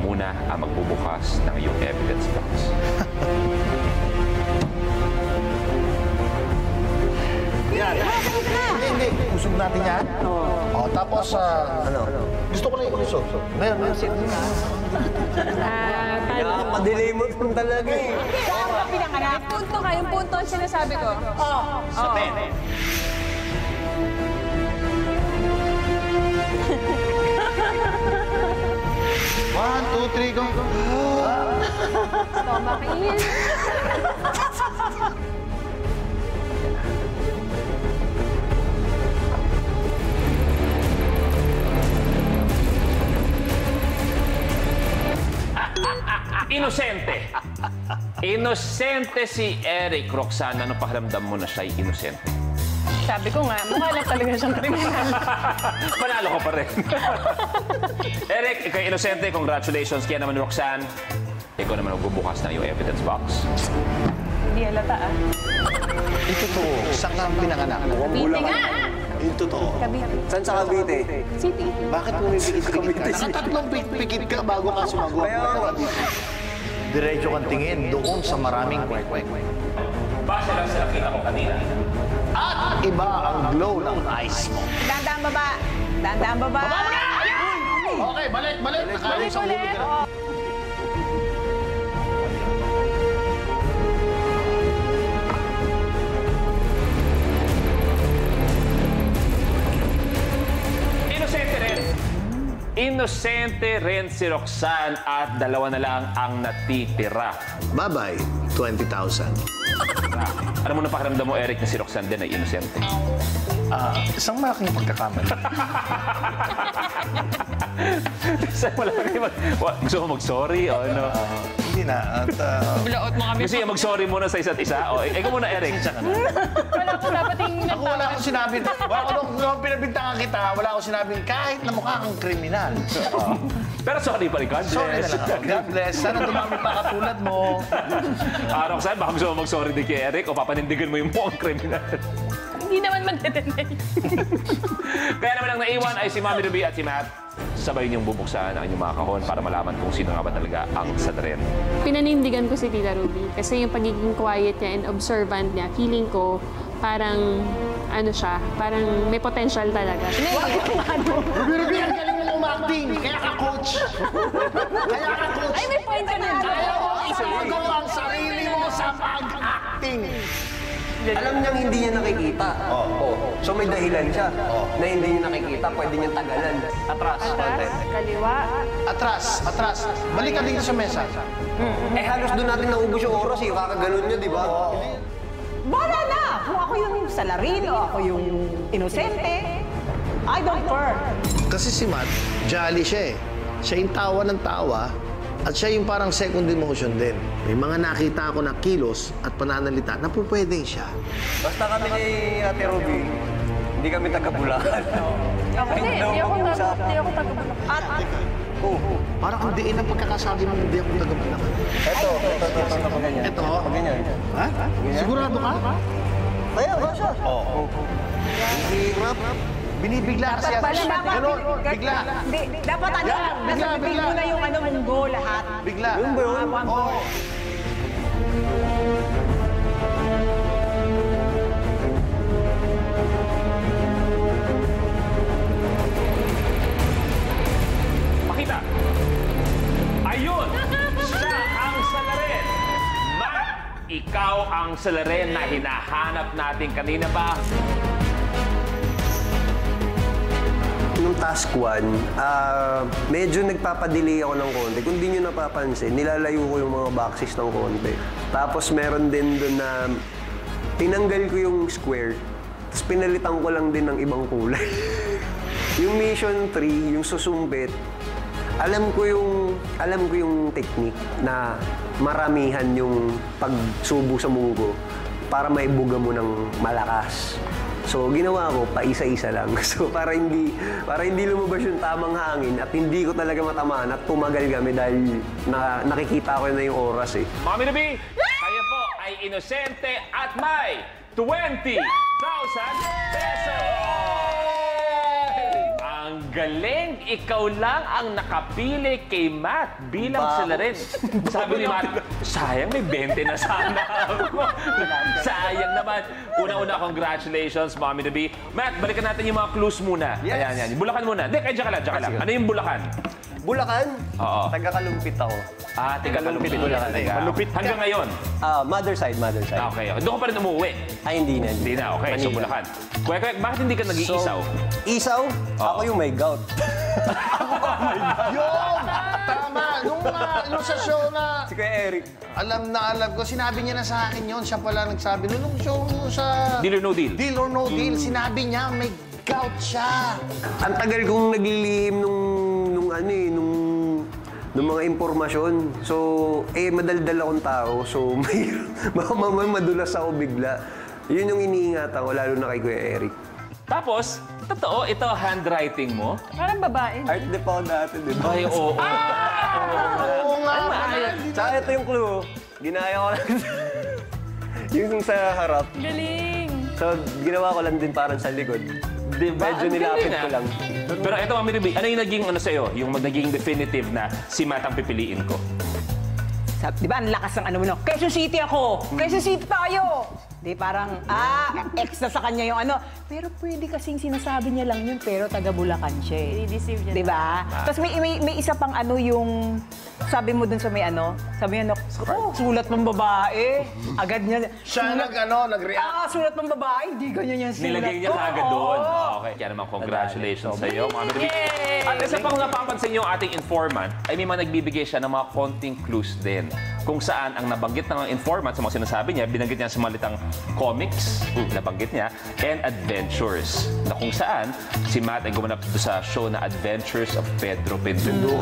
muna ang magbubukas ng iyong evidence box. Yan. Hindi. Usog natin yan. Oo. Tapos, ano? Gusto ko na i-usog. Ngayon. Padilim mo talaga eh. Kaya ako pinanganak. Punto ka, yung punto ang sinasabi ko. Sa pen. One, two, three, go. Stomach in. Inosente. Inosente si Eric. Roxanne, ano pakiramdam mo na siya'y inosente? Sabi ko nga, mukha lang talaga siyang kriminal. Panalo ko pa rin. Eric, ikaw inosente. Congratulations. Kaya naman, Roxanne, ikaw naman magbubukas ng iyong evidence box. Hindi halata ah. Yung totoo. Saan ka pinanganak? Cavite nga! Yung totoo. Cavite. Saan sa Cavite? City. Bakit mo may pikit-pikit ka? Nakatatlong pikit ka bago ka sumagot. Diretso kang tingin doon sa maraming kwek-kwek. Base lang sa nakita ko kanina. At iba ang glow ng eyes mo. Dandaan baba. Dandaan baba. Baba mo na! Okay, balik. Nakaayos ang ulo ka. Inosente rin si Roxanne at dalawa na lang ang natitira. Bye-bye, 20,000. Ano mo na pakiramdam mo, Eric, na si Roxanne din ay inosente? Isang malaking pagkakamali. Isang malaking gusto mo mag-sorry o ano? Hindi na. Blowout mo kami. Gusto niya mag-sorry muna sa isa't isa? O, ikaw muna, Eric. Wala ko dapat yung Ako wala akong sinabi. Nung pinabintangan kita, wala akong sinabi kahit na mukha kang kriminal. Pero sorry pa rin, God bless. Sorry na lang ako. God bless. Sana dumami pa katulad mo. Roxanne, baka gusto mo mag-sorry din kay Eric o papanindigan mo yung mukhang kriminal. Hindi naman magtetenay. Kaya naman ang naiwan ay si Mami Ruby at si Matt. Sabay niyong bubuksan ang inyong mga kahon para malaman kung sino nga ba talaga ang salarin. Pinanindigan ko si Tita Ruby kasi yung pagiging quiet niya and observant niya, feeling ko parang ano siya, parang may potential talaga. Ruby, ang galing mo umacting. Kaya ka coach. Ay, may point ka na. Ayaw mo isagaw ang sarili mo sa pag-acting. Alam niyang hindi niya nakikita. So may dahilan siya na hindi niya nakikita. Pwede niyang tagalan. Atras. Kaliwa. Atras. Balik ka dito sa mesa. Eh halos doon natin naubos yung oras eh. Kakaganon niya, di ba? Bahala na! Kung ako yung salarin o ako yung inosente, I don't care. Kasi si Matt, jolly siya eh. Siya yung tawa ng tawa at siya yung parang second emotion din. May mga nakita ako na kilos at pananalita na pwedeng siya. Basta kami ni Ate Ruby, hindi kami taga-Bulacan. Hindi ako taga-Bulacan. Parang ang diin ang pagkakasabi mo, hindi ako taga-Bulacan. Ito? Ganyan. Ha? Sigurado ka? Kaya, ba siya? Oo. Hirap. Binibigla kasi ako. Ganon, bigla. Dapat ano, nasa bibig mo na yung munggo lahat. Bigla. Yun ba yun? Oo. Pakita. Ayun! Siya ang salarin. Matt, ikaw ang salarin na hinahanap natin kanina pa. Nung task 1, medyo nagpapadelay ako ng konti. Kung di nyo napapansin, nilalayo ko yung mga boxes ng konti. Tapos meron din doon na tinanggal ko yung square, tapos pinalitan ko lang din ng ibang kulay. Yung mission 3, yung susumpit, alam ko yung technique na maramihan yung pagsubo sa munggo para maibuga mo ng malakas. So, ginawa ko, paisa-isa lang. So, para hindi lumabas yung tamang hangin at hindi ko talaga matamaan at tumagal kami dahil nakikita ko na yung oras eh. Mami Ruby, kayo po ay inosente at may 20,000 pesos! Ang galing! Ikaw lang ang nakapili kay Matt bilang sila rin. Sabi ni Matt, sayang may 20 na sana ako. Sayang naman. Una-una, congratulations, Mommy to be. Matt, balikan natin yung mga clues muna. Yes. Ayan. Bulacan muna. Hindi, kaya dyan ka lang. Ano yung Bulacan? Bulacan? Oo. Taga-Kalumpit ako. Taga-Kalumpit. Bulacan. Malupit ka. Hanggang ngayon? Mother side. Okay. Doon ka pa rin umuwi? Ay, hindi na. Hindi na. Okay, so Bulacan. Kwek, bakit hindi ka nag-iisaw? Isaw? Ako yung may gout. Yun! Tama! Nung sa show na... Si Kuya Eric. Alam ko, sinabi niya na sa akin yun. Siya pala nagsabi. Nung show sa... Deal or no deal? Deal or no deal, sinabi niya may gout siya. Ang tagal kong naglilihim nung mga impormasyon. So, madaldal akong tao. So, madulas ako bigla. Yun yung iniingatan ko, lalo na kay Kuya Eric. Tapos, totoo, ito handwriting mo? Parang babae. Art depo natin, di ba? Ay, oo. Oo nga. Tsaka ito yung clue. Ginaya ko lang. yung sa harap. Galing. So, ginawa ko lang din parang sa likod. Diba? Medyo Ang nilapit galing, ko ah. lang. Pero ito, Mami Ruby, ano yung naging sa'yo? Yung naging definitive na si Matt ang pipiliin ko? Di ba, ang lakas ng ano mo, no? Quezon City ako! Quezon City tayo! Di parang, ex na sa kanya yung ano. Pero pwede kasing sinasabi niya lang yun, pero taga Bulacan siya eh. I-deceive niya. Di ba? Tapos may isa pang ano yung, sabi mo dun sa may ano, sabi niya, sulat ng babae. Agad niya. Siya nag-react. Sulat ng babae, hindi ganyan yung sulat. Nilagay niya ko. kaagad doon. Oo. Okay, kaya naman congratulations sa iyo, Mami Ruby. At isa pang napapansin yung ating informant, ay may mga nagbibigay siya ng mga konting clues din. Kung saan ang nabanggit ng informant sa mga sinasabi niya, binanggit niya sa malitang comics, nabanggit niya, and adventures. Na kung saan, si Matt ay gumanap sa show na Adventures of Pedro Pindulo.